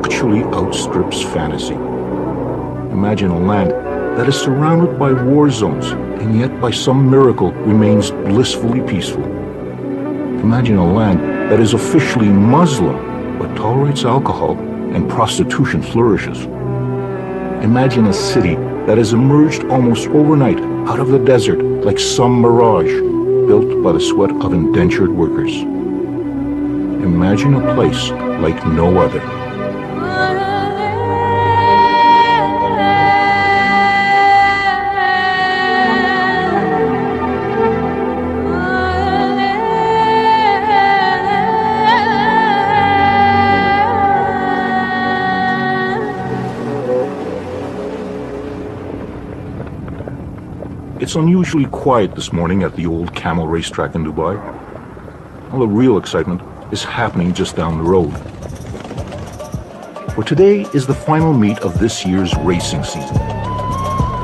actually outstrips fantasy. Imagine a land that is surrounded by war zones and yet by some miracle remains blissfully peaceful. Imagine a land that is officially Muslim but tolerates alcohol and prostitution flourishes. Imagine a city that has emerged almost overnight out of the desert like some mirage built by the sweat of indentured workers. Imagine a place like no other. It's unusually quiet this morning at the old Camel racetrack in Dubai. All the real excitement is happening just down the road. For today is the final meet of this year's racing season.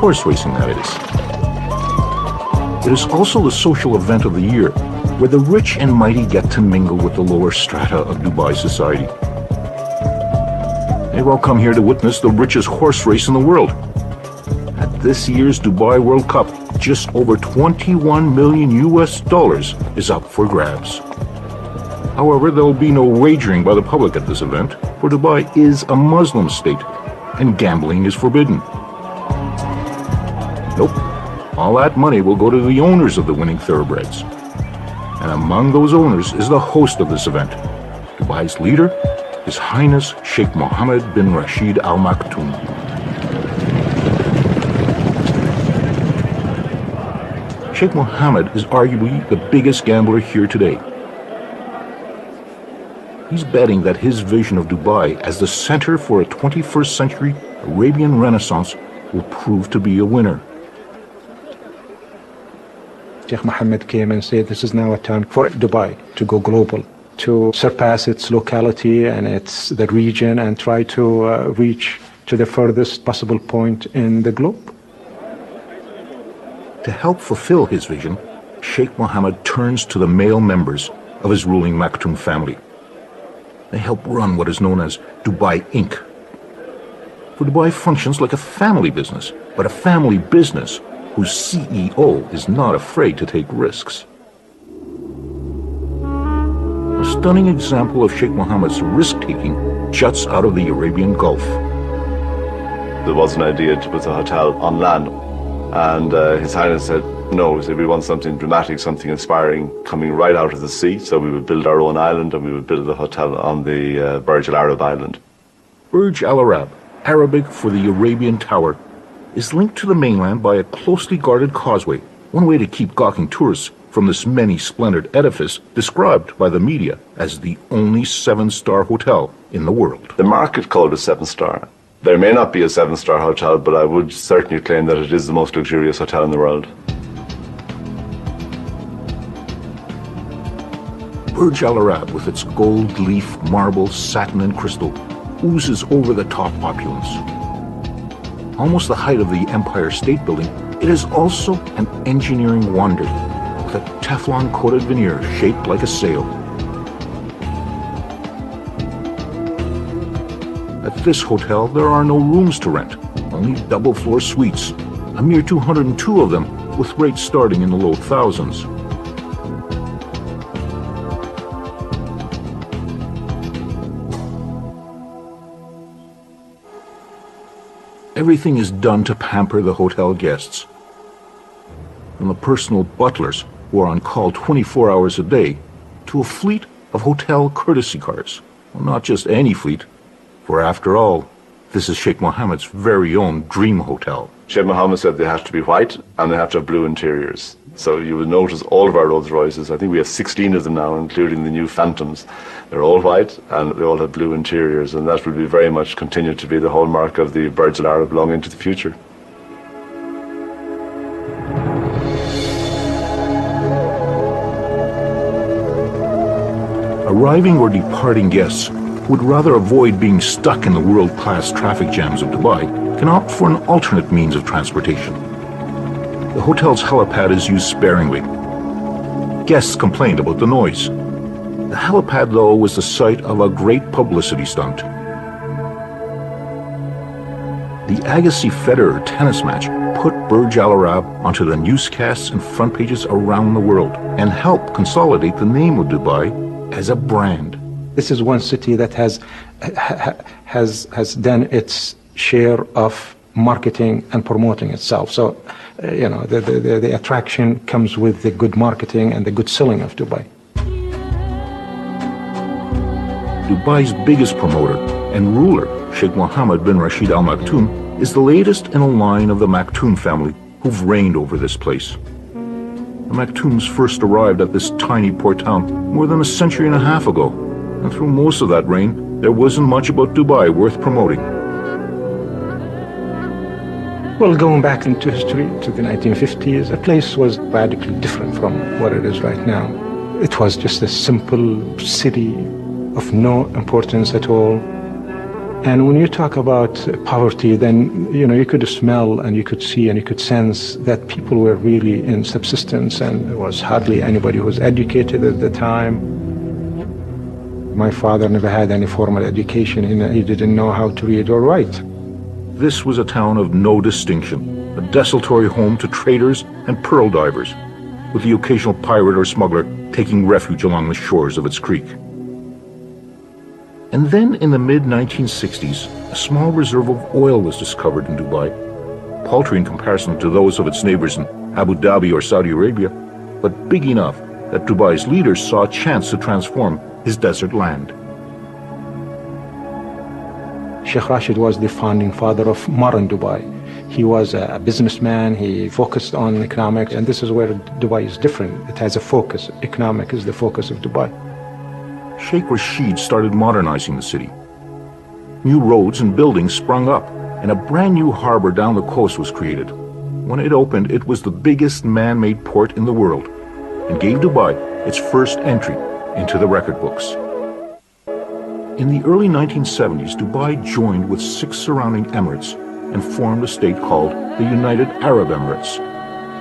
Horse racing, that is. It is also the social event of the year where the rich and mighty get to mingle with the lower strata of Dubai society. They've all come here to witness the richest horse race in the world. At this year's Dubai World Cup, just over $21 million is up for grabs. However, there will be no wagering by the public at this event, for Dubai is a Muslim state, and gambling is forbidden. Nope, all that money will go to the owners of the winning thoroughbreds. And among those owners is the host of this event, Dubai's leader, His Highness Sheikh Mohammed bin Rashid Al Maktoum. Sheikh Mohammed is arguably the biggest gambler here today. He's betting that his vision of Dubai as the center for a 21st century Arabian Renaissance will prove to be a winner. Sheikh Mohammed came and said this is now a time for Dubai to go global, to surpass its locality and the region and try to reach to the furthest possible point in the globe. To help fulfill his vision, Sheikh Mohammed turns to the male members of his ruling Maktoum family. They help run what is known as Dubai Inc. For Dubai functions like a family business, but a family business whose CEO is not afraid to take risks. A stunning example of Sheikh Mohammed's risk-taking juts out of the Arabian Gulf. There was an idea to put a hotel on land, and His Highness said, no, we want something dramatic, something inspiring coming right out of the sea, so we would build our own island and we would build a hotel on the Burj Al Arab island. Burj Al Arab, Arabic for the Arabian Tower, is linked to the mainland by a closely guarded causeway, one way to keep gawking tourists from this many-splendored edifice described by the media as the only seven-star hotel in the world. The market called it 7-star. There may not be a 7-star hotel, but I would certainly claim that it is the most luxurious hotel in the world. Burj Al Arab, with its gold leaf, marble, satin, and crystal, oozes over-the-top opulence. Almost the height of the Empire State Building, it is also an engineering wonder, with a Teflon-coated veneer shaped like a sail. At this hotel, there are no rooms to rent, only double-floor suites, a mere 202 of them, with rates starting in the low thousands. Everything is done to pamper the hotel guests. From the personal butlers who are on call 24 hours a day, to a fleet of hotel courtesy cars. Well, not just any fleet, for after all, this is Sheikh Mohammed's very own dream hotel. Sheikh Mohammed said they have to be white and they have to have blue interiors. So you will notice all of our Rolls Royces, I think we have 16 of them now, including the new Phantoms. They're all white and they all have blue interiors, and that will be very much continue to be the hallmark of the Burj Al Arab long into the future. Arriving or departing guests who would rather avoid being stuck in the world-class traffic jams of Dubai can opt for an alternate means of transportation. The hotel's helipad is used sparingly. Guests complained about the noise. The helipad, though, was the site of a great publicity stunt. The Agassi Federer tennis match put Burj Al Arab onto the newscasts and front pages around the world and helped consolidate the name of Dubai as a brand. This is one city that has done its share of marketing and promoting itself. So, the attraction comes with the good marketing and the good selling of Dubai. Dubai's biggest promoter and ruler, Sheikh Mohammed bin Rashid Al Maktoum, is the latest in a line of the Maktoum family who've reigned over this place. The Maktoums first arrived at this tiny port town more than a century and a half ago, and through most of that reign, there wasn't much about Dubai worth promoting. Well, going back into history to the 1950s, the place was radically different from what it is right now. It was just a simple city of no importance at all. And when you talk about poverty, then, you could smell and you could see and you could sense that people were really in subsistence, and there was hardly anybody who was educated at the time. My father never had any formal education. He didn't know how to read or write. This was a town of no distinction, a desultory home to traders and pearl divers, with the occasional pirate or smuggler taking refuge along the shores of its creek. And then in the mid-1960s, a small reserve of oil was discovered in Dubai, paltry in comparison to those of its neighbors in Abu Dhabi or Saudi Arabia, but big enough that Dubai's leaders saw a chance to transform his desert land. Sheikh Rashid was the founding father of modern Dubai. He was a businessman, he focused on economics, and this is where Dubai is different. It has a focus. Economic is the focus of Dubai. Sheikh Rashid started modernizing the city. New roads and buildings sprung up, and a brand new harbor down the coast was created. When it opened, it was the biggest man-made port in the world, and gave Dubai its first entry into the record books. In the early 1970s, Dubai joined with 6 surrounding emirates and formed a state called the United Arab Emirates.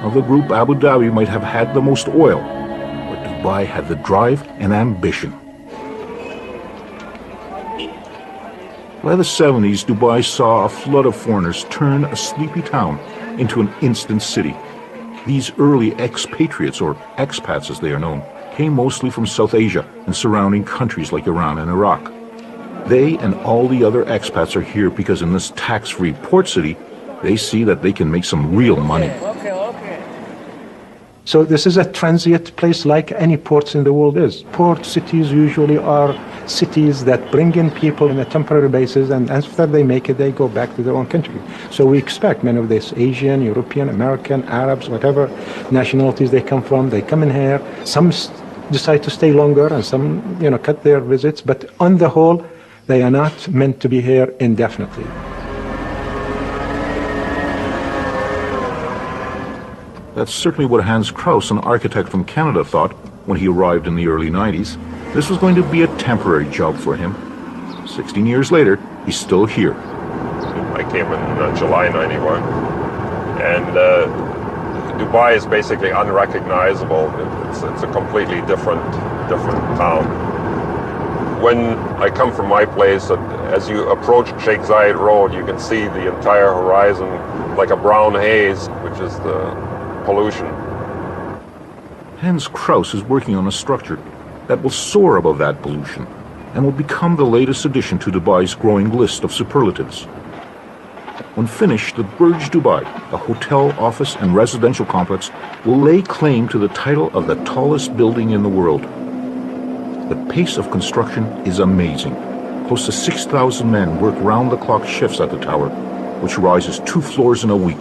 Of the group, Abu Dhabi might have had the most oil, but Dubai had the drive and ambition. By the 70s, Dubai saw a flood of foreigners turn a sleepy town into an instant city. These early expatriates, or expats as they are known, came mostly from South Asia and surrounding countries like Iran and Iraq. They and all the other expats are here because in this tax-free port city, they see that they can make some real money. So this is a transient place like any ports in the world is. Port cities usually are cities that bring in people on a temporary basis, and after they make it, they go back to their own country. So we expect many of these Asian, European, American, Arabs, whatever nationalities they come from, they come in here. Some decide to stay longer and some, cut their visits, but on the whole, they are not meant to be here indefinitely. That's certainly what Hans Kraus, an architect from Canada, thought when he arrived in the early 90s. This was going to be a temporary job for him. 16 years later, he's still here. I came in July 91, and Dubai is basically unrecognizable. It's a completely different town. When I come from my place, as you approach Sheikh Zayed Road, you can see the entire horizon like a brown haze, which is the pollution. Hans Kraus is working on a structure that will soar above that pollution and will become the latest addition to Dubai's growing list of superlatives. When finished, the Burj Dubai, a hotel, office, and residential complex, will lay claim to the title of the tallest building in the world. The pace of construction is amazing. Close to 6,000 men work round-the-clock shifts at the tower, which rises 2 floors in a week.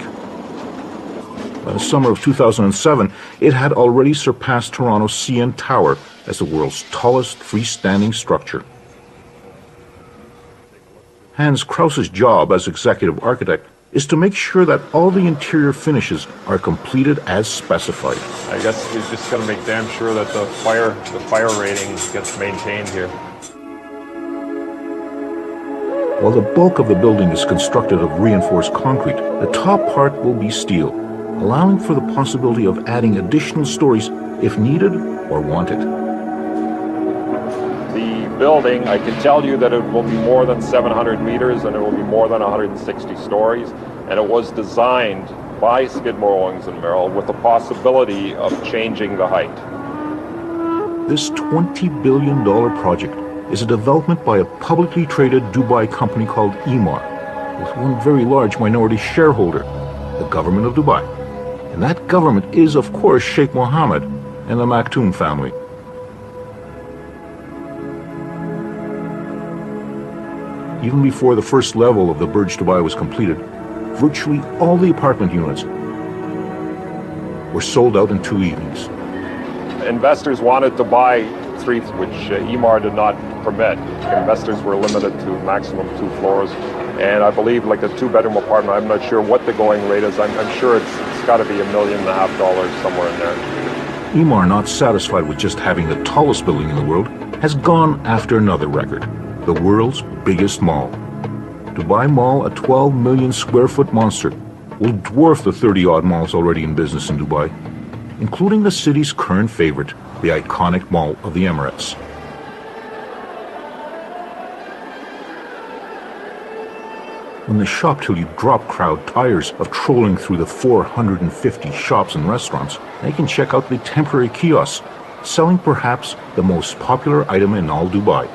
By the summer of 2007, it had already surpassed Toronto's CN Tower as the world's tallest freestanding structure. Hans Kraus's job as executive architect is to make sure that all the interior finishes are completed as specified. I guess we've just got to make damn sure that the fire rating gets maintained here. While the bulk of the building is constructed of reinforced concrete, the top part will be steel, allowing for the possibility of adding additional stories if needed or wanted. The building, I can tell you that it will be more than 700 meters and it will be more than 160 stories. And it was designed by Skidmore, Owings & Merrill with the possibility of changing the height. This $20 billion project is a development by a publicly traded Dubai company called Emaar, with one very large minority shareholder, the government of Dubai. And that government is, of course, Sheikh Mohammed and the Maktoum family. Even before the first level of the Burj Dubai was completed, virtually all the apartment units were sold out in 2 evenings. Investors wanted to buy 3, which Emaar did not permit. Investors were limited to maximum 2 floors. And I believe like a 2-bedroom apartment, I'm not sure what the going rate is. I'm sure it's got to be $1.5 million somewhere in there. Emaar, not satisfied with just having the tallest building in the world, has gone after another record, the world's biggest mall. Dubai Mall, a 12 million square foot monster, will dwarf the 30-odd malls already in business in Dubai, including the city's current favorite, the iconic Mall of the Emirates. When the shop till you drop crowd tires of trolling through the 450 shops and restaurants, they can check out the temporary kiosks, selling perhaps the most popular item in all Dubai: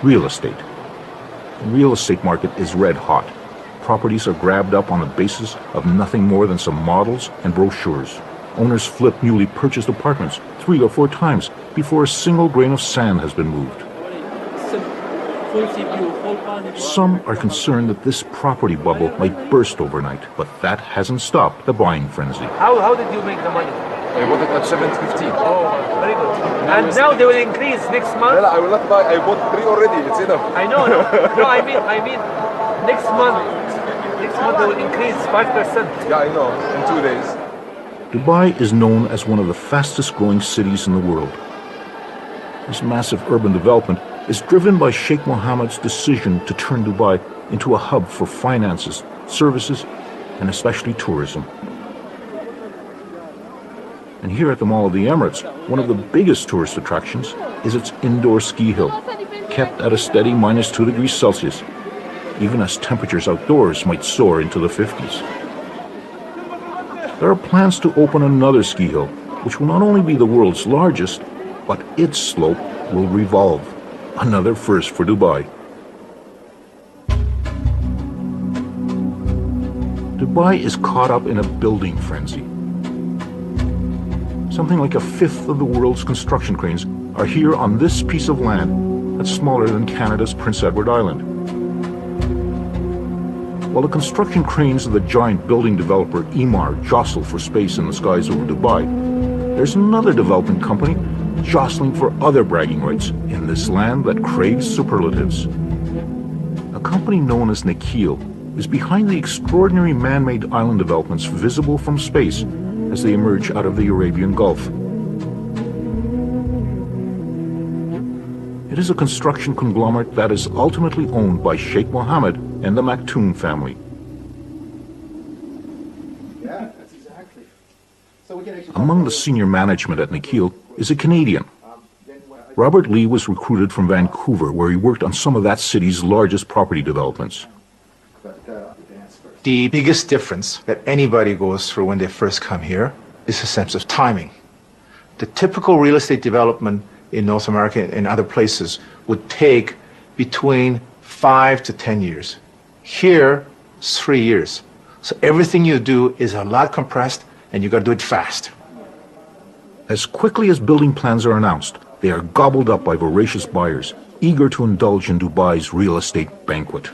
real estate. The real estate market is red hot. Properties are grabbed up on the basis of nothing more than some models and brochures. Owners flip newly purchased apartments 3 or 4 times before a single grain of sand has been moved. Some are concerned that this property bubble might burst overnight, but that hasn't stopped the buying frenzy. How did you make the money? I bought it at 750. Oh, very good. And now they will increase next month? I will not buy. I bought 3 already. It's enough. I know. No, I mean, next month they will increase 5%. Yeah, I know. In 2 days. Dubai is known as one of the fastest growing cities in the world. This massive urban development is driven by Sheikh Mohammed's decision to turn Dubai into a hub for finances, services, and especially tourism. And here at the Mall of the Emirates, one of the biggest tourist attractions is its indoor ski hill, kept at a steady -2 degrees Celsius, even as temperatures outdoors might soar into the 50s. There are plans to open another ski hill, which will not only be the world's largest, but its slope will revolve. Another first for Dubai. Dubai is caught up in a building frenzy. Something like 1/5 of the world's construction cranes are here on this piece of land that's smaller than Canada's Prince Edward Island. While the construction cranes of the giant building developer Emaar jostle for space in the skies over Dubai, there's another development company jostling for other bragging rights in this land that craves superlatives. A company known as Nakheel is behind the extraordinary man-made island developments visible from space as they emerge out of the Arabian Gulf. It is a construction conglomerate that is ultimately owned by Sheikh Mohammed and the Maktoum family. Yeah, that's exactly. So we can actually Among the senior management at Nakheel is a Canadian. Robert Lee was recruited from Vancouver, where he worked on some of that city's largest property developments. The biggest difference that anybody goes through when they first come here is a sense of timing. The typical real estate development in North America and other places would take between 5 to 10 years. Here, it's 3 years. So everything you do is a lot compressed, and you got to do it fast. As quickly as building plans are announced, they are gobbled up by voracious buyers, eager to indulge in Dubai's real estate banquet.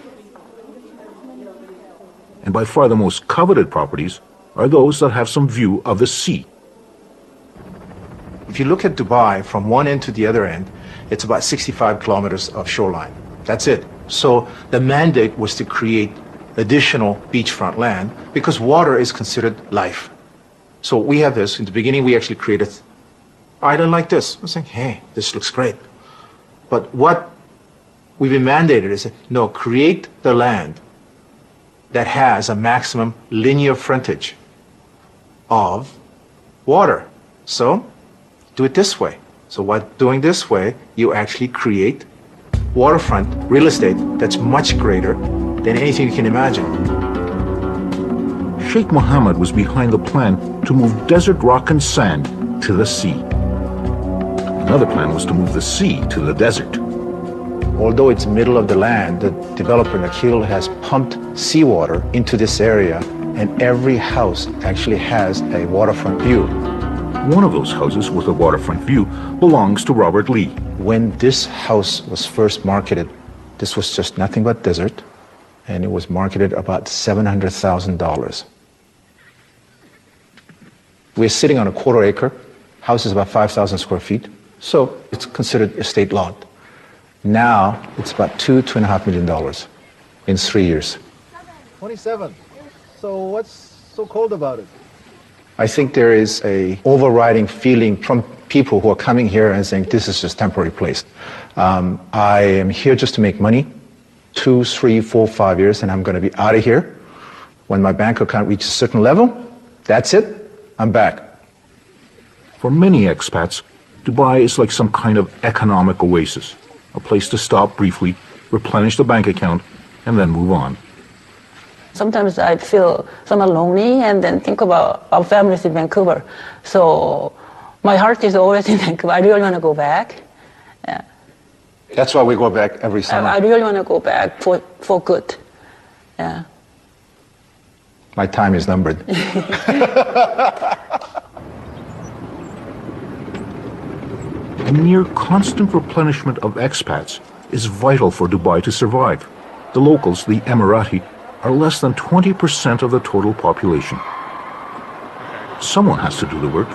And by far the most coveted properties are those that have some view of the sea. If you look at Dubai from one end to the other end, it's about 65 kilometers of shoreline. That's it. So the mandate was to create additional beachfront land because water is considered life. So we have this. In the beginning, we actually created an island like this. I was saying, hey, this looks great. But what we've been mandated is, no, create the land that has a maximum linear frontage of water. So do it this way. So by doing this way, you actually create waterfront real estate that's much greater than anything you can imagine. Sheikh Mohammed was behind the plan to move desert rock and sand to the sea. Another plan was to move the sea to the desert. Although it's middle of the land, the developer Nakheel has pumped seawater into this area, and every house actually has a waterfront view. One of those houses with a waterfront view belongs to Robert Lee. When this house was first marketed, this was just nothing but desert, and it was marketed about $700,000. We're sitting on a quarter acre. House is about 5,000 square feet, so it's considered estate lot. Now it's about $2.5 million in 3 years. 27. So what's so cold about it? I think there is a overriding feeling from people who are coming here and saying this is just a temporary place. I am here just to make money, 2, 3, 4, 5 years, and I'm going to be out of here. When my bank account reaches a certain level, that's it, I'm back. For many expats, Dubai is like some kind of economic oasis, a place to stop briefly, replenish the bank account, and then move on. Sometimes I feel somewhat lonely and then think about our families in Vancouver. So my heart is always in Vancouver. I really want to go back. Yeah. That's why we go back every summer. I really want to go back for good. Yeah. My time is numbered. A near constant replenishment of expats is vital for Dubai to survive. The locals, the Emirati, are less than 20% of the total population. Someone has to do the work.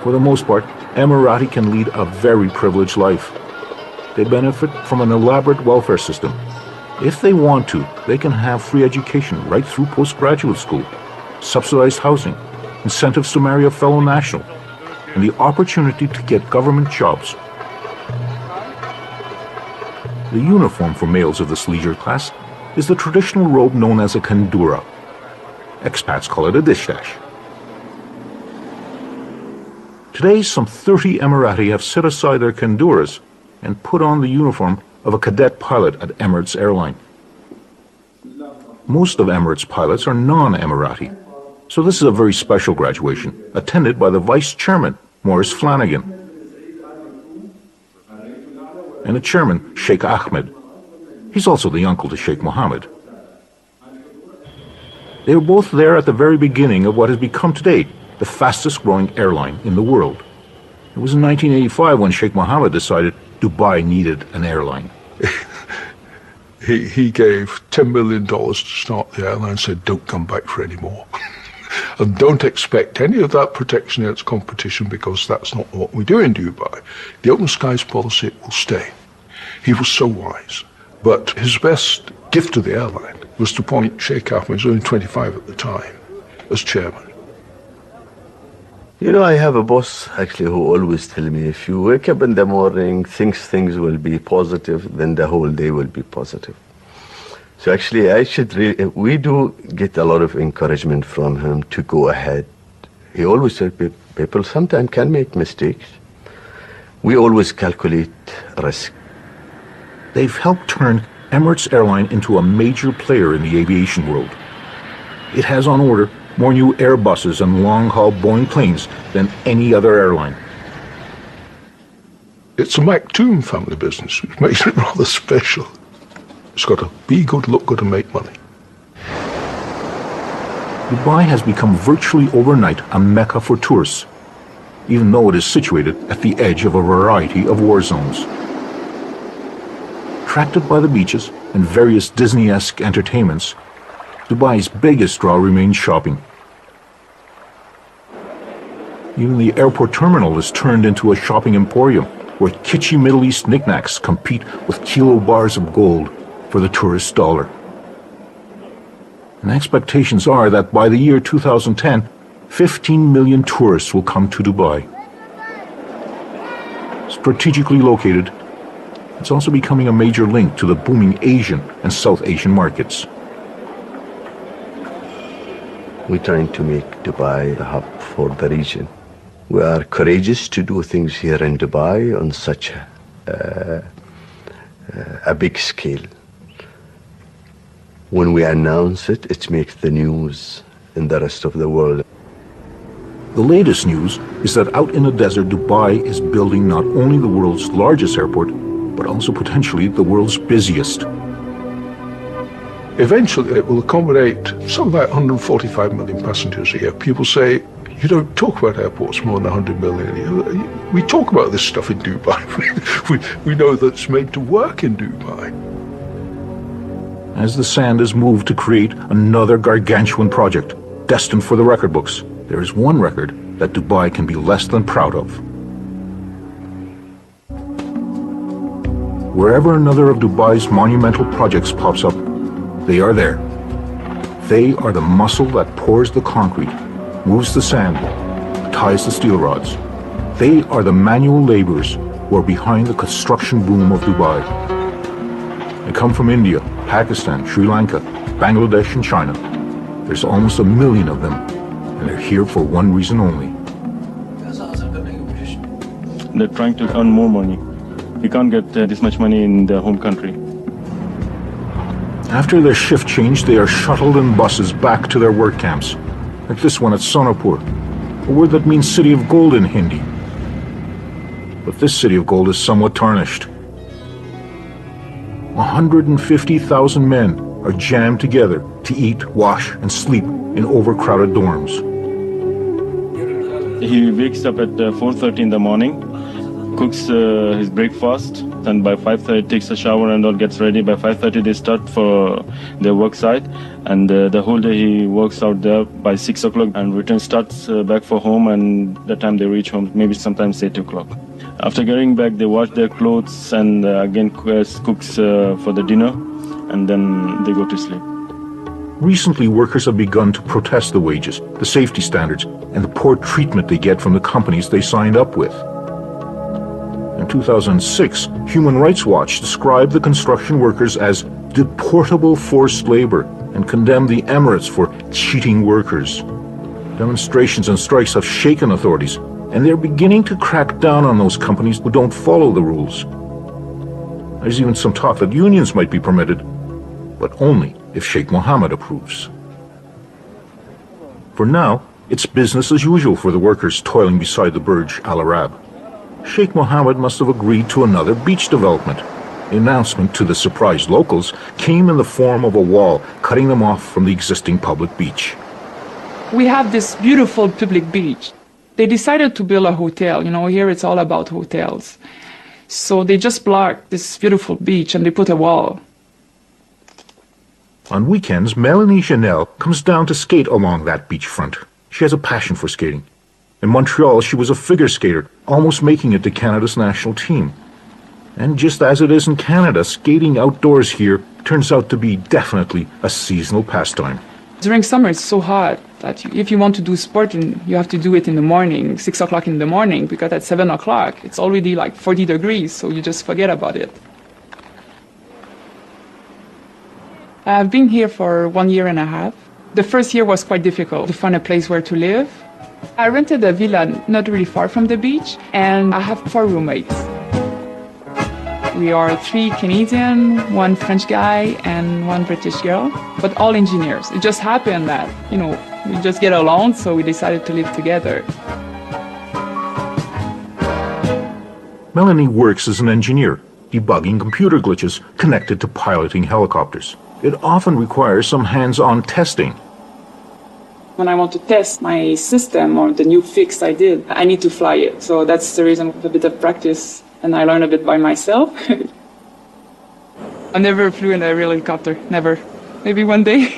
For the most part, Emirati can lead a very privileged life. They benefit from an elaborate welfare system. If they want to, they can have free education right through postgraduate school, subsidized housing, incentives to marry a fellow national, and the opportunity to get government jobs. The uniform for males of this leisure class is the traditional robe known as a kandura. Expats call it a dishdash. Today, some 30 Emirati have set aside their kanduras and put on the uniform of a cadet pilot at Emirates Airline. Most of Emirates pilots are non-Emirati, so this is a very special graduation, attended by the Vice Chairman, Maurice Flanagan, and the Chairman, Sheikh Ahmed. He's also the uncle to Sheikh Mohammed. They were both there at the very beginning of what has become today the fastest growing airline in the world. It was in 1985 when Sheikh Mohammed decided Dubai needed an airline. He gave $10 million to start the airline and said, don't come back for any more. And don't expect any of that protection against competition, because that's not what we do in Dubai. The open skies policy will stay. He was so wise. But his best gift to the airline was to appoint Sheikh Ahmed, who was only 25 at the time, as chairman. You know, I have a boss actually who always tell me, if you wake up in the morning, things will be positive, then the whole day will be positive. So actually, we do get a lot of encouragement from him to go ahead. He always said people sometimes can make mistakes. We always calculate risk. They've helped turn Emirates Airline into a major player in the aviation world. It has on order more new Airbuses and long-haul Boeing planes than any other airline. It's a Maktoum family business, which makes it rather special. It's got to be good, look good, and make money. Dubai has become virtually overnight a mecca for tourists, even though it is situated at the edge of a variety of war zones. Attracted by the beaches and various Disney-esque entertainments, Dubai's biggest draw remains shopping. Even the airport terminal is turned into a shopping emporium where kitschy Middle East knickknacks compete with kilo bars of gold for the tourist dollar. And expectations are that by the year 2010, 15 million tourists will come to Dubai. Strategically located, it's also becoming a major link to the booming Asian and South Asian markets. We're trying to make Dubai the hub for the region. We are courageous to do things here in Dubai on such a big scale. When we announce it, it makes the news in the rest of the world. The latest news is that out in the desert, Dubai is building not only the world's largest airport, but also potentially the world's busiest. Eventually, it will accommodate something like 145 million passengers a year. People say, you don't talk about airports more than 100 million. We talk about this stuff in Dubai. we know that it's made to work in Dubai. As the sand is moved to create another gargantuan project, destined for the record books, there is one record that Dubai can be less than proud of. Wherever another of Dubai's monumental projects pops up, they are there. They are the muscle that pours the concrete, moves the sand, ties the steel rods. They are the manual laborers who are behind the construction boom of Dubai. They come from India, Pakistan, Sri Lanka, Bangladesh, and China. There's almost 1 million of them, and they're here for one reason only. They're trying to earn more money. You can't get this much money in their home country. After their shift change, they are shuttled in buses back to their work camps, like this one at Sonapur, a word that means city of gold in Hindi. But this city of gold is somewhat tarnished. 150,000 men are jammed together to eat, wash, and sleep in overcrowded dorms. He wakes up at 4:30 in the morning, cooks his breakfast, and by 5:30 takes a shower and all, gets ready. By 5:30 they start for their work site, and the whole day he works out there. By 6 o'clock and starts back for home, and the time they reach home, maybe sometimes 8 o'clock. After getting back, they wash their clothes and again cooks for the dinner, and then they go to sleep. Recently, workers have begun to protest the wages, the safety standards, and the poor treatment they get from the companies they signed up with. In 2006, Human Rights Watch described the construction workers as deportable forced labor and condemned the Emirates for cheating workers. Demonstrations and strikes have shaken authorities, and they're beginning to crack down on those companies who don't follow the rules. There's even some talk that unions might be permitted, but only if Sheikh Mohammed approves. For now, it's business as usual for the workers toiling beside the Burj Al Arab. Sheikh Mohammed must have agreed to another beach development. The announcement to the surprised locals came in the form of a wall cutting them off from the existing public beach. We have this beautiful public beach. They decided to build a hotel. You know, here it's all about hotels. So they just blocked this beautiful beach and they put a wall. On weekends, Melanie Janelle comes down to skate along that beachfront. She has a passion for skating. In Montreal, she was a figure skater, almost making it to Canada's national team. And just as it is in Canada, skating outdoors here turns out to be definitely a seasonal pastime. During summer, it's so hot that if you want to do sport, you have to do it in the morning, 6 o'clock in the morning, because at 7 o'clock, it's already like 40 degrees, so you just forget about it. I've been here for 1.5 years. The first year was quite difficult to find a place where to live. I rented a villa not really far from the beach, and I have 4 roommates. We are 3 Canadian, 1 French guy, and 1 British girl, but all engineers. It just happened that, we just get along, so we decided to live together. Melanie works as an engineer, debugging computer glitches connected to piloting helicopters. It often requires some hands-on testing. When I want to test my system or the new fix I did, I need to fly it. So that's the reason with a bit of practice, and I learn a bit by myself. I never flew in a real helicopter, never. Maybe one day.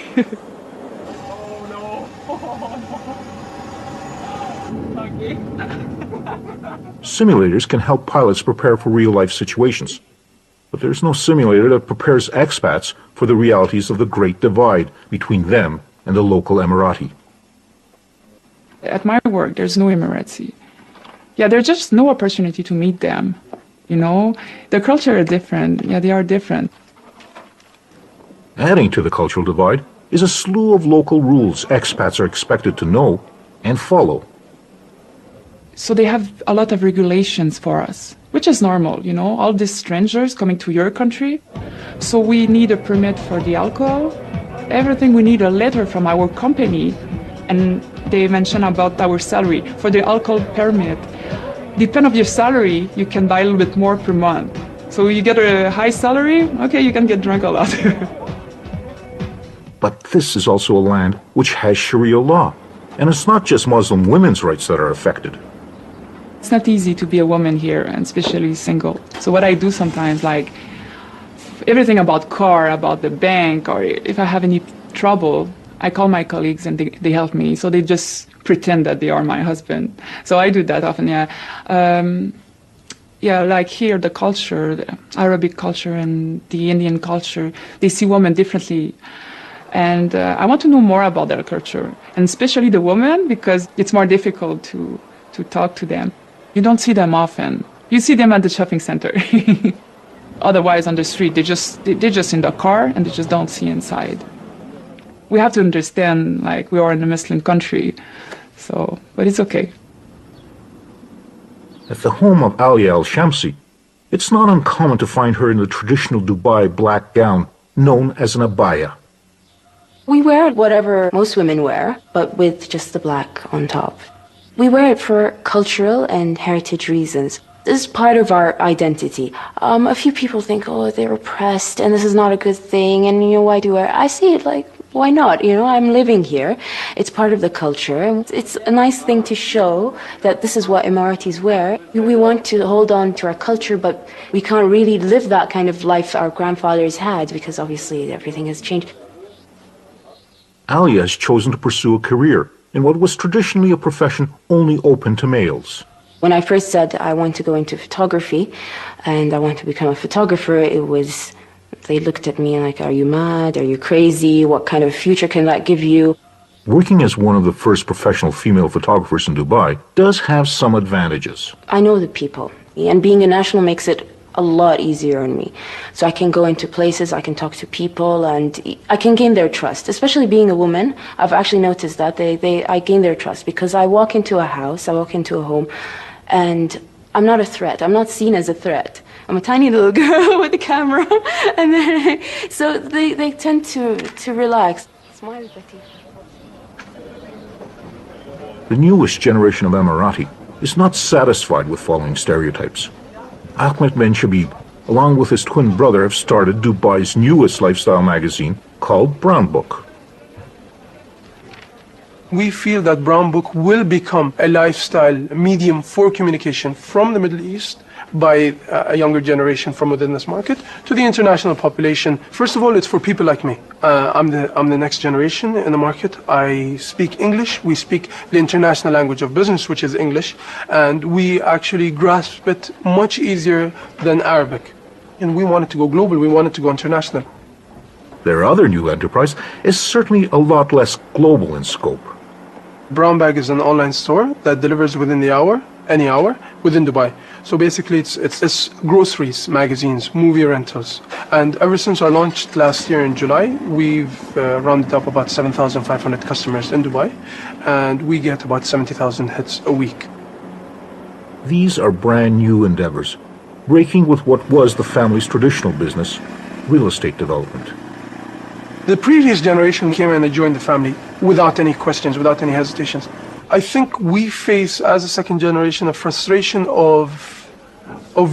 Simulators can help pilots prepare for real-life situations. But there's no simulator that prepares expats for the realities of the Great Divide between them and the local Emirati. At my work, there's no Emirati. Yeah, there's just no opportunity to meet them. The culture is different. Yeah, they are different. Adding to the cultural divide is a slew of local rules expats are expected to know and follow. So they have a lot of regulations for us, which is normal, you know, all these strangers coming to your country. So we need a permit for the alcohol. Everything we need a letter from our company, and they mention about our salary. For the alcohol permit, depend on your salary, you can buy a little bit more per month. So you get a high salary, okay, you can get drunk a lot. But this is also a land which has Sharia law. And it's not just Muslim women's rights that are affected. It's not easy to be a woman here, and especially single. So what I do sometimes, like everything about car, about the bank, or if I have any trouble, I call my colleagues and they help me. So they just pretend that they are my husband. So I do that often, yeah. Yeah, like here, the culture, the Arabic culture and the Indian culture, they see women differently. And I want to know more about their culture, and especially the women, because it's more difficult to talk to them. You don't see them often. You see them at the shopping center. Otherwise, on the street, they're just in the car and they just don't see inside. We have to understand, like, we are in a Muslim country, so, but it's okay. At the home of Alia Al-Shamsi, it's not uncommon to find her in the traditional Dubai black gown known as an abaya. We wear whatever most women wear, but with just the black on top. We wear it for cultural and heritage reasons. This is part of our identity. A few people think, oh, they're oppressed and this is not a good thing, and you know, why do you wear it? I see it like, why not? You know, I'm living here. It's part of the culture. And it's a nice thing to show that this is what Emiratis wear. We want to hold on to our culture, but we can't really live that kind of life our grandfathers had, because obviously everything has changed. Alia has chosen to pursue a career in what was traditionally a profession only open to males. When I first said I want to go into photography and I want to become a photographer, they looked at me like, are you mad? Are you crazy? What kind of future can that give you? Working as one of the first professional female photographers in Dubai does have some advantages. I know the people, and being a national makes it a lot easier on me. So I can go into places, I can talk to people, and I can gain their trust. Especially being a woman, I've actually noticed that I gain their trust, because I walk into a house, I walk into a home, and I'm not a threat. I'm not seen as a threat. I'm a tiny little girl with a camera, and then, so they tend to relax. Smile, Betty. The newest generation of Emirati is not satisfied with following stereotypes. Ahmed Ben Shabib, along with his twin brother, have started Dubai's newest lifestyle magazine called Brown Book. We feel that Brown Book will become a lifestyle medium for communication from the Middle East by a younger generation from within this market to the international population. First of all, it's for people like me. I'm the next generation in the market. I speak English. We speak the international language of business, which is English, and we actually grasp it much easier than Arabic. And we wanted to go global. We wanted to go international. Their other new enterprise is certainly a lot less global in scope. Brown Bag is an online store that delivers within the hour, any hour, within Dubai. So basically it's groceries, magazines, movie rentals. And ever since our launch last year in July, we've rounded up about 7,500 customers in Dubai, and we get about 70,000 hits a week. These are brand new endeavors, breaking with what was the family's traditional business, real estate development. The previous generation came and they joined the family without any questions, without any hesitations. I think we face, as a second generation, a frustration of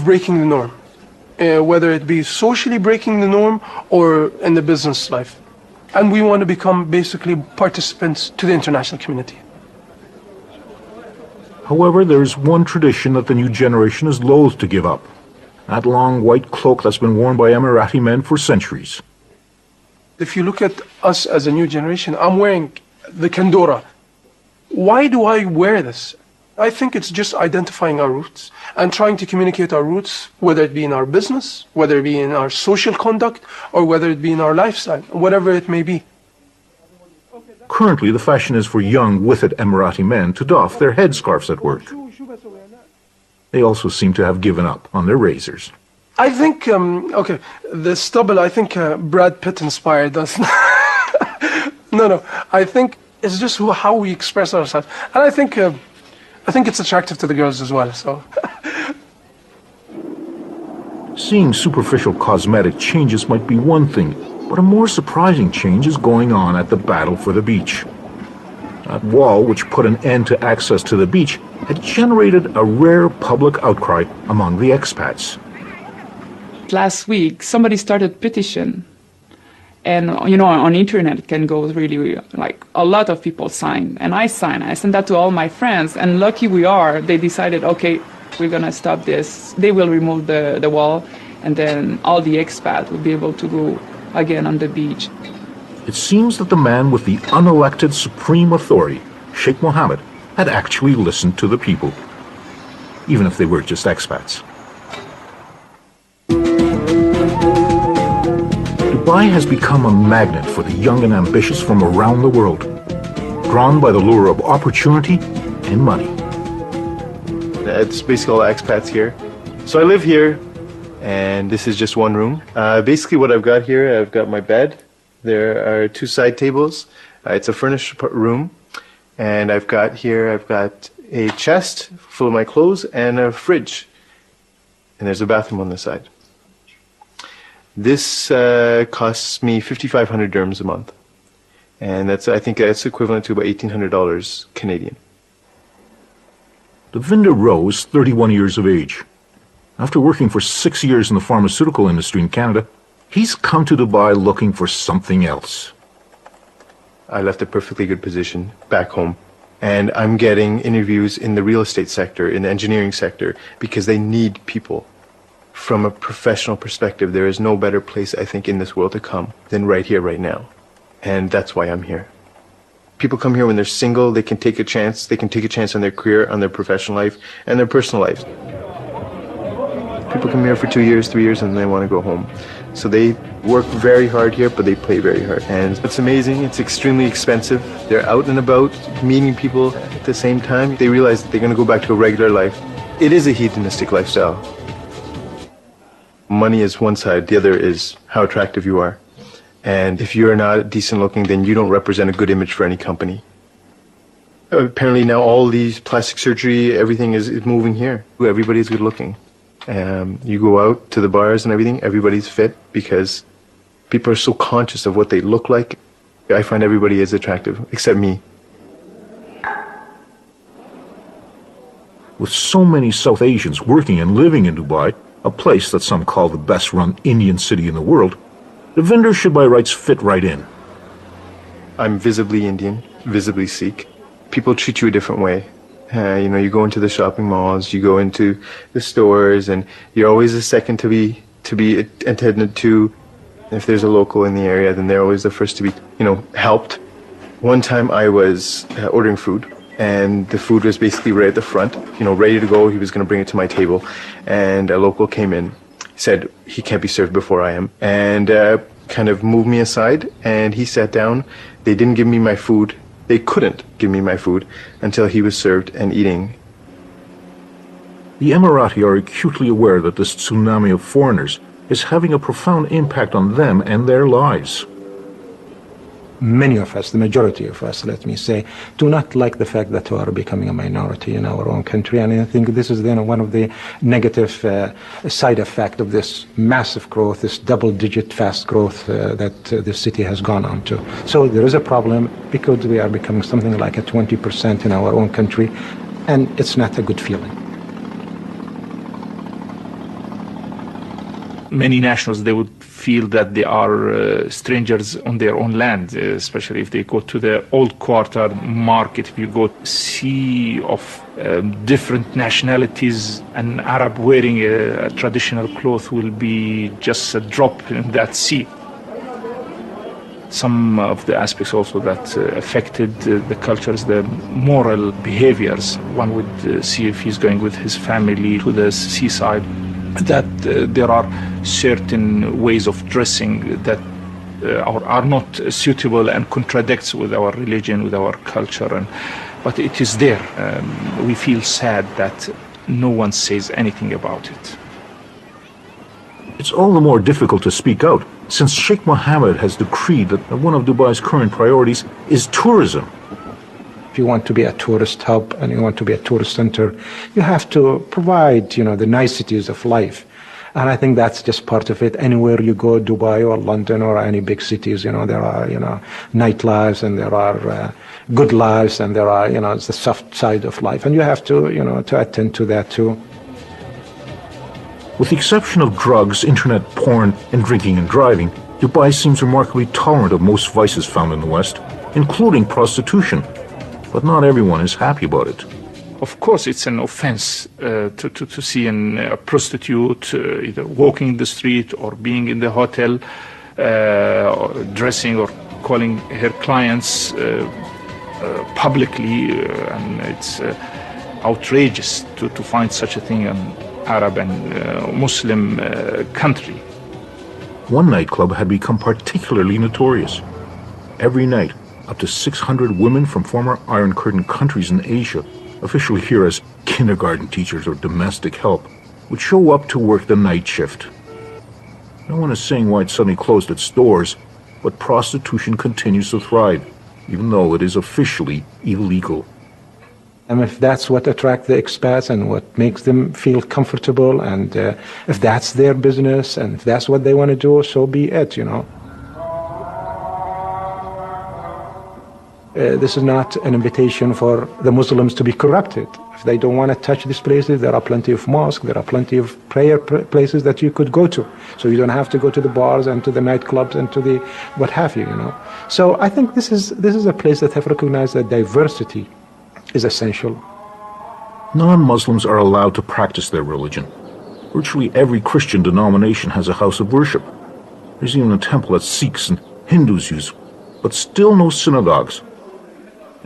breaking the norm, whether it be socially breaking the norm or in the business life. And we want to become basically participants to the international community. However, there is one tradition that the new generation is loath to give up. That long white cloak that's been worn by Emirati men for centuries. If you look at us as a new generation, I'm wearing the Kandora. Why do I wear this? I think it's just identifying our roots and trying to communicate our roots, whether it be in our business, whether it be in our social conduct, or whether it be in our lifestyle, whatever it may be. Currently, the fashion is for young, with-it Emirati men to doff their headscarves at work. They also seem to have given up on their razors. I think, the stubble, I think Brad Pitt inspired us. No, I think it's just how we express ourselves. And I think I think it's attractive to the girls as well, so. Seeing superficial cosmetic changes might be one thing, but a more surprising change is going on at the battle for the beach. That wall, which put an end to access to the beach, had generated a rare public outcry among the expats. Last week, somebody started petition. And, on internet it can go really, like, a lot of people sign. And I signed. I sent that to all my friends. And lucky we are, they decided, okay, we're going to stop this. They will remove the wall. And then all the expats will be able to go again on the beach. It seems that the man with the unelected supreme authority, Sheikh Mohammed, had actually listened to the people, even if they were just expats. Dubai has become a magnet for the young and ambitious from around the world, drawn by the lure of opportunity and money. It's basically all expats here. So I live here, and this is just one room. Basically what I've got here, I've got my bed. There are 2 side tables. It's a furnished room. And I've got a chest full of my clothes and a fridge. And there's a bathroom on the side. This costs me 5,500 dirhams a month. And I think that's equivalent to about $1,800 Canadian. Devinder Rowe is 31 years of age. After working for 6 years in the pharmaceutical industry in Canada, he's come to Dubai looking for something else. I left a perfectly good position back home, and I'm getting interviews in the real estate sector, in the engineering sector, because they need people. From a professional perspective, there is no better place, I think, in this world to come than right here, right now. And that's why I'm here. People come here when they're single, they can take a chance. They can take a chance on their career, on their professional life, and their personal life. People come here for 2 years, 3 years, and they want to go home. So they work very hard here, but they play very hard. And it's amazing. It's extremely expensive. They're out and about, meeting people at the same time. They realize that they're going to go back to a regular life. It is a hedonistic lifestyle. Money is one side. The other is how attractive you are. And if you're not decent looking, then you don't represent a good image for any company. Apparently now all these plastic surgery, everything is moving here. Everybody's good looking. You go out to the bars and everything, everybody's fit because people are so conscious of what they look like. I find everybody is attractive, except me. With so many South Asians working and living in Dubai, a place that some call the best-run Indian city in the world, Devinder should by rights fit right in. I'm visibly Indian, visibly Sikh. People treat you a different way. You go into the shopping malls, you go into the stores, and you're always the second to be attended to. If there's a local in the area, then they're always the first to be, helped. One time I was ordering food, and the food was basically right at the front, ready to go. He was going to bring it to my table, and a local came in, said he can't be served before I am, and kind of moved me aside, and he sat down. They didn't give me my food. They couldn't give me my food until he was served and eating. The Emirati are acutely aware that this tsunami of foreigners is having a profound impact on them and their lives. Many of us, the majority of us, let me say, do not like the fact that we are becoming a minority in our own country. And I think this is one of the negative side effects of this massive growth, this double-digit fast growth that this city has gone on to. So there is a problem because we are becoming something like a 20% in our own country, and it's not a good feeling. Many nationals, they would feel that they are strangers on their own land, especially if they go to the old quarter market. If you go sea of different nationalities, an Arab wearing a traditional cloth will be just a drop in that sea. Some of the aspects also that affected the cultures, the moral behaviors. One would see if he's going with his family to the seaside, that there are certain ways of dressing that are not suitable and contradicts with our religion, with our culture, but it is there. We feel sad that no one says anything about it. It's all the more difficult to speak out since Sheikh Mohammed has decreed that one of Dubai's current priorities is tourism. If you want to be a tourist hub and you want to be a tourist center, you have to provide, the niceties of life. And I think that's just part of it. Anywhere you go, Dubai or London or any big cities, there are, nightlives, and there are good lives, and there are, it's the soft side of life. And you have to, to attend to that too. With the exception of drugs, internet porn, and drinking and driving, Dubai seems remarkably tolerant of most vices found in the West, including prostitution. But not everyone is happy about it. Of course, it's an offense to see a prostitute either walking in the street or being in the hotel, or dressing or calling her clients publicly, and it's outrageous to find such a thing in Arab and Muslim country. One nightclub had become particularly notorious. Every night, up to 600 women from former Iron Curtain countries in Asia, officially here as kindergarten teachers or domestic help, would show up to work the night shift. No one is saying why it suddenly closed its doors, but prostitution continues to thrive, even though it is officially illegal. And if that's what attracts the expats and what makes them feel comfortable, and if that's their business and if that's what they want to do, so be it, This is not an invitation for the Muslims to be corrupted. If they don't want to touch these places, there are plenty of mosques, there are plenty of prayer places that you could go to. So you don't have to go to the bars and to the nightclubs and to the what have you, So I think this is a place that have recognized that diversity is essential. Non-Muslims are allowed to practice their religion. Virtually every Christian denomination has a house of worship. There's even a temple that Sikhs and Hindus use, but still no synagogues.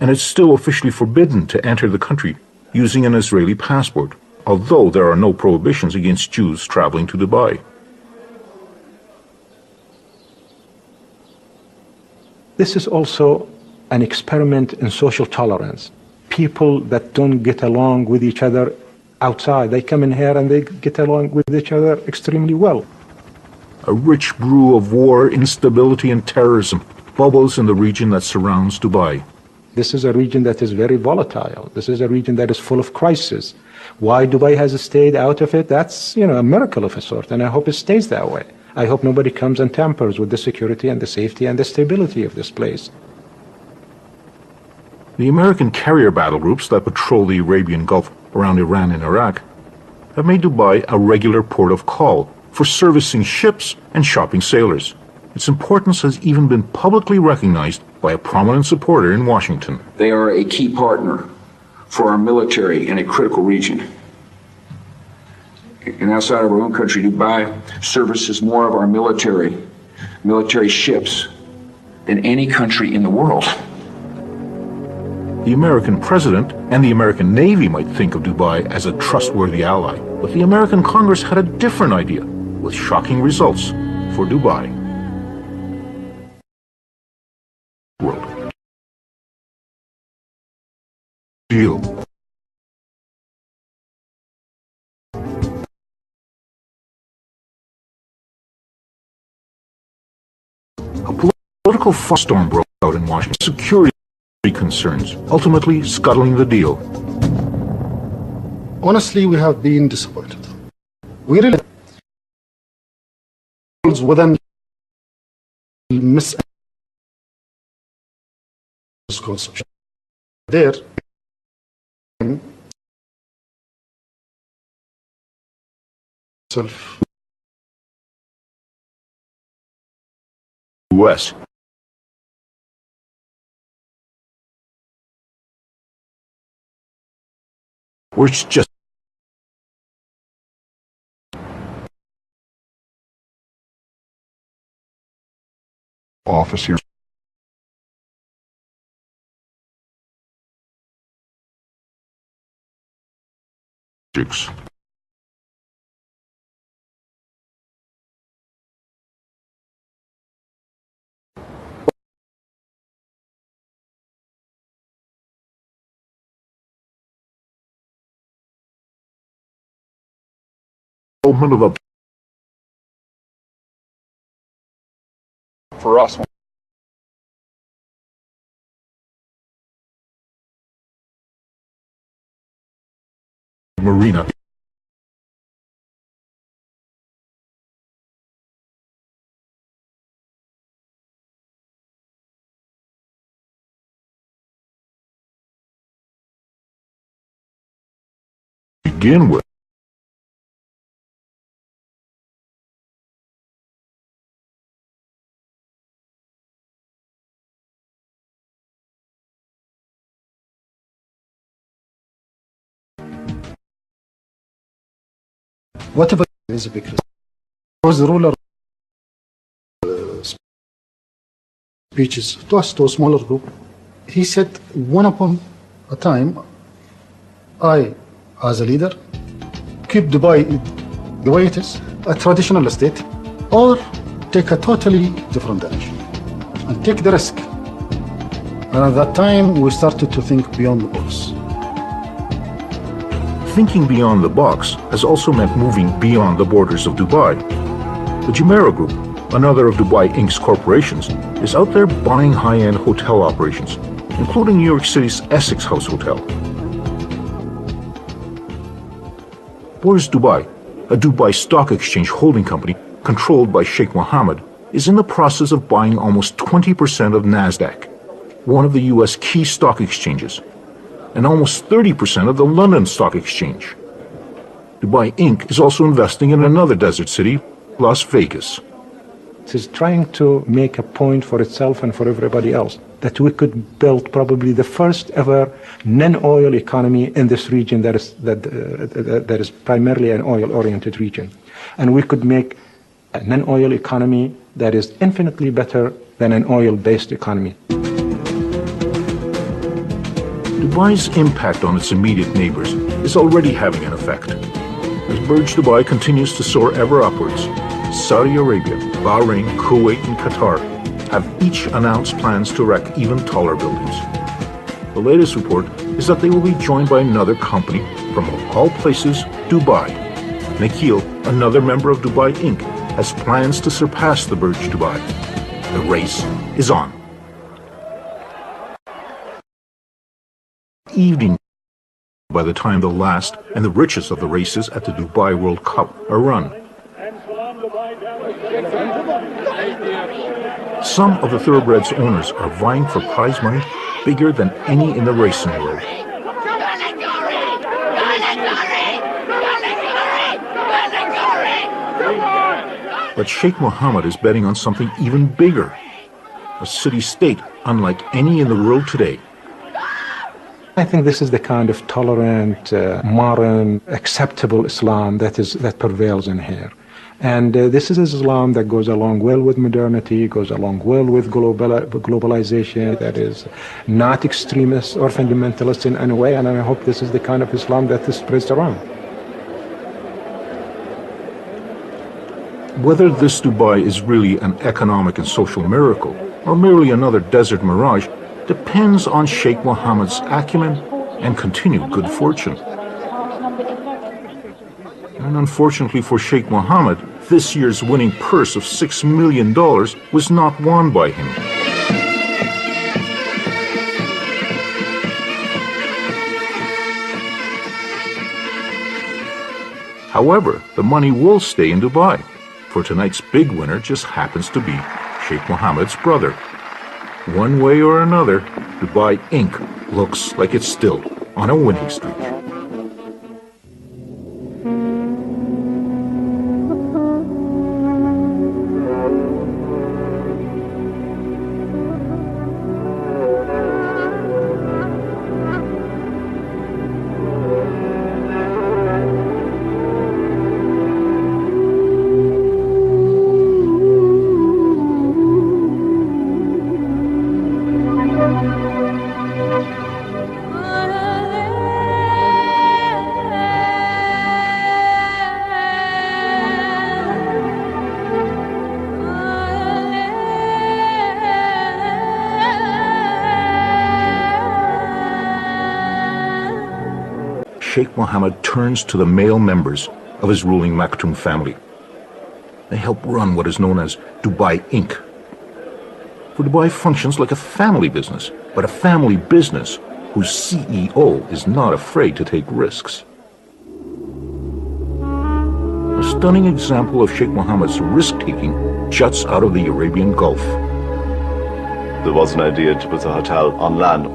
And it's still officially forbidden to enter the country using an Israeli passport, although there are no prohibitions against Jews traveling to Dubai. This is also an experiment in social tolerance. People that don't get along with each other outside, they come in here and they get along with each other extremely well. A rich brew of war, instability, and terrorism bubbles in the region that surrounds Dubai. This is a region that is very volatile. This is a region that is full of crisis. Why Dubai has stayed out of it, that's, a miracle of a sort, and I hope it stays that way. I hope nobody comes and tampers with the security and the safety and the stability of this place. The American carrier battle groups that patrol the Arabian Gulf around Iran and Iraq have made Dubai a regular port of call for servicing ships and shopping sailors. Its importance has even been publicly recognized by a prominent supporter in Washington. They are a key partner for our military in a critical region. And outside of our own country, Dubai services more of our military ships than any country in the world. The American president and the American Navy might think of Dubai as a trustworthy ally, but the American Congress had a different idea, with shocking results for Dubai. World. Deal. A political firestorm broke out in Washington. Security concerns, ultimately scuttling the deal. Honestly, we have been disappointed. We really within misconception. There self West. Which just office here. Of the for us arena. Begin with. Whatever is a big risk. Was the ruler speeches to us, to a smaller group, he said, one upon a time, I, as a leader, keep Dubai the way it is, a traditional state, or take a totally different direction and take the risk. And at that time, we started to think beyond the box. Thinking beyond the box has also meant moving beyond the borders of Dubai. The Jumeirah Group, another of Dubai Inc.'s corporations, is out there buying high-end hotel operations, including New York City's Essex House Hotel. Bourse Dubai, a Dubai Stock Exchange holding company controlled by Sheikh Mohammed, is in the process of buying almost 20% of NASDAQ, one of the U.S. key stock exchanges, and almost 30% of the London Stock Exchange. Dubai Inc. is also investing in another desert city, Las Vegas. It is trying to make a point for itself and for everybody else that we could build probably the first ever non-oil economy in this region that is primarily an oil-oriented region. And we could make a non-oil economy that is infinitely better than an oil-based economy. Dubai's impact on its immediate neighbors is already having an effect. As Burj Dubai continues to soar ever upwards, Saudi Arabia, Bahrain, Kuwait, and Qatar have each announced plans to erect even taller buildings. The latest report is that they will be joined by another company from, of all places, Dubai. Nakheel, another member of Dubai Inc., has plans to surpass the Burj Dubai. The race is on. Evening by the time the last and the richest of the races at the Dubai World Cup are run. Some of the thoroughbreds' owners are vying for prize money bigger than any in the racing world. But Sheikh Mohammed is betting on something even bigger, a city-state unlike any in the world today. I think this is the kind of tolerant, modern, acceptable Islam that prevails in here. And this is Islam that goes along well with modernity, goes along well with globalization, that is not extremist or fundamentalist in any way, and I hope this is the kind of Islam that is spreads around. Whether this Dubai is really an economic and social miracle, or merely another desert mirage, depends on Sheikh Mohammed's acumen and continued good fortune. And unfortunately for Sheikh Mohammed, this year's winning purse of $6 million was not won by him. However, the money will stay in Dubai, for tonight's big winner just happens to be Sheikh Mohammed's brother. One way or another, Dubai Inc. looks like it's still on a winning streak. Sheikh Mohammed turns to the male members of his ruling Maktoum family. They help run what is known as Dubai Inc. For Dubai functions like a family business, but a family business whose CEO is not afraid to take risks. stunning example of Sheikh Mohammed's risk-taking juts out of the Arabian Gulf. There was an idea to put a hotel on land,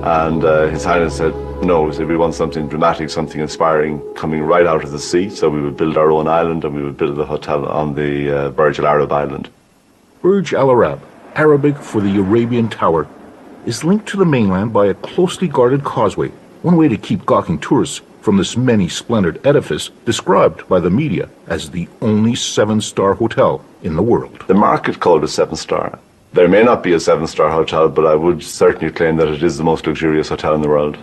and His Highness said, no, he said, we want something dramatic, something inspiring, coming right out of the sea, so we would build our own island and we would build a hotel on the Burj Al Arab island. Burj Al Arab, Arabic for the Arabian Tower, is linked to the mainland by a closely guarded causeway, one way to keep gawking tourists from this many-splendored edifice described by the media as the only 7-star hotel in the world. The market called it 7-star. There may not be a 7-star hotel, but I would certainly claim that it is the most luxurious hotel in the world.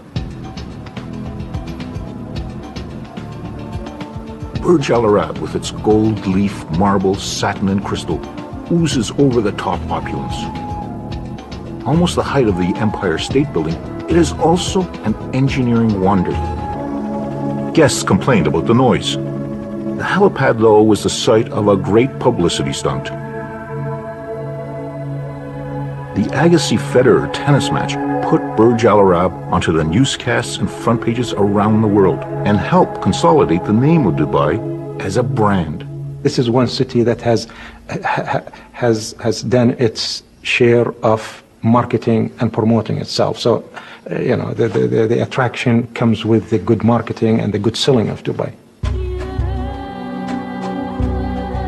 Burj Al Arab, with its gold leaf, marble, satin, and crystal, oozes over-the-top opulence. Almost the height of the Empire State Building, it is also an engineering wonder. Guests complained about the noise. The helipad, though, was the site of a great publicity stunt. The Agassi Federer tennis match put Burj Al Arab onto the newscasts and front pages around the world and helped consolidate the name of Dubai as a brand. This is one city that has done its share of marketing and promoting itself. So, the attraction comes with the good marketing and the good selling of Dubai.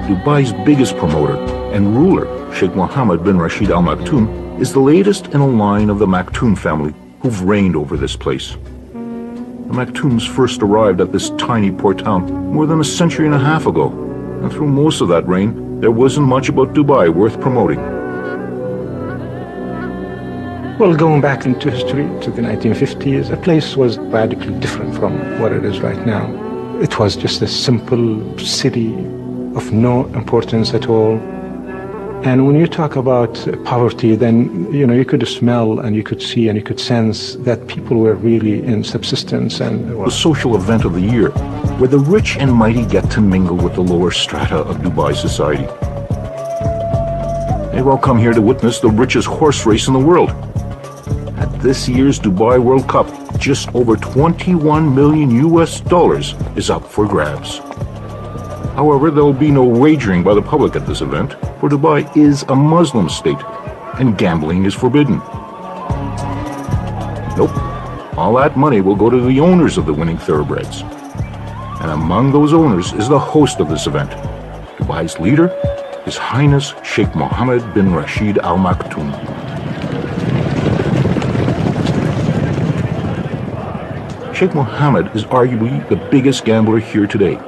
Dubai's biggest promoter and ruler, Sheikh Mohammed bin Rashid Al Maktoum, is the latest in a line of the Maktoum family who've reigned over this place. The Maktoums first arrived at this tiny port town more than a century and a half ago, and through most of that reign, there wasn't much about Dubai worth promoting. Well, going back into history to the 1950s, the place was radically different from what it is right now. It was just a simple city of no importance at all. And when you talk about poverty, then, you could smell and you could see and you could sense that people were really in subsistence and... The social event of the year, where the rich and mighty get to mingle with the lower strata of Dubai society. They've all come here to witness the richest horse race in the world. At this year's Dubai World Cup, just over $21 million is up for grabs. However, there will be no wagering by the public at this event, for Dubai is a Muslim state, and gambling is forbidden. Nope, all that money will go to the owners of the winning thoroughbreds. And among those owners is the host of this event, Dubai's leader, His Highness Sheikh Mohammed bin Rashid Al Maktoum. Sheikh Mohammed is arguably the biggest gambler here today.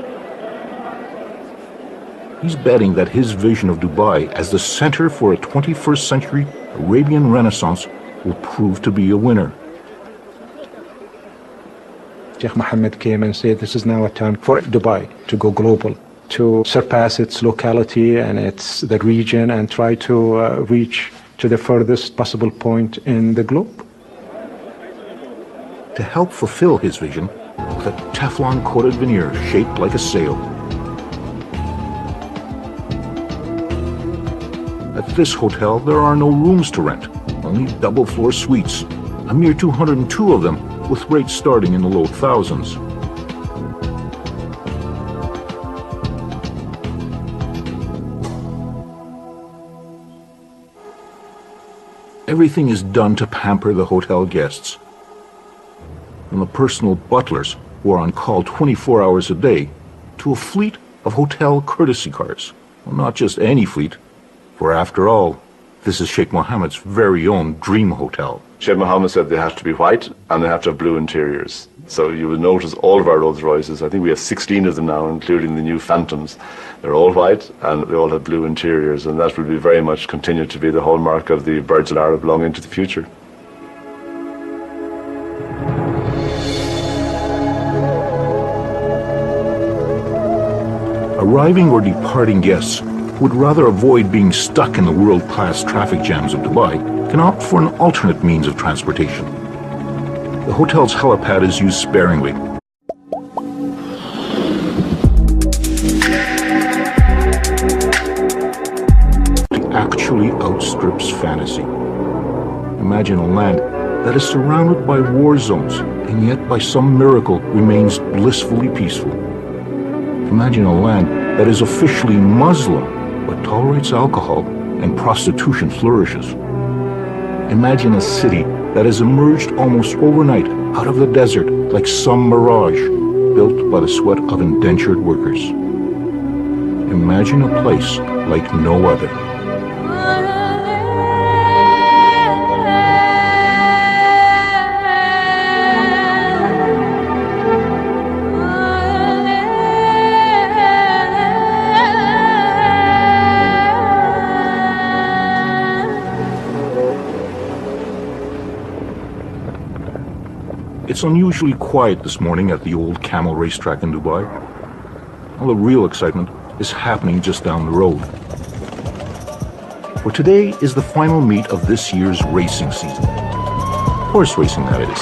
He's betting that his vision of Dubai as the center for a 21st century Arabian Renaissance will prove to be a winner. Sheikh Mohammed came and said this is now a time for Dubai to go global, to surpass its locality and the region and try to reach to the furthest possible point in the globe. To help fulfill his vision, with a Teflon-coated veneer shaped like a sail. At this hotel, there are no rooms to rent, only double-floor suites, a mere 202 of them, with rates starting in the low thousands. Everything is done to pamper the hotel guests. From the personal butlers, who are on call 24 hours a day, to a fleet of hotel courtesy cars. Well, not just any fleet, for after all, this is Sheikh Mohammed's very own dream hotel. Sheikh Mohammed said they have to be white and they have to have blue interiors. So you will notice all of our Rolls Royces, I think we have 16 of them now, including the new Phantoms. They're all white and they all have blue interiors, and that will be very much continue to be the hallmark of the Burj Al Arab long into the future. Arriving or departing guests who would rather avoid being stuck in the world-class traffic jams of Dubai can opt for an alternate means of transportation. The hotel's helipad is used sparingly. It actually outstrips fantasy. Imagine a land that is surrounded by war zones and yet by some miracle remains blissfully peaceful. Imagine a land that is officially Muslim but tolerates alcohol and prostitution flourishes. Imagine a city that has emerged almost overnight out of the desert like some mirage built by the sweat of indentured workers. Imagine a place like no other. It's unusually quiet this morning at the old Camel racetrack in Dubai. All the real excitement is happening just down the road. For today is the final meet of this year's racing season. Horse racing, that is.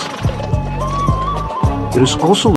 It is also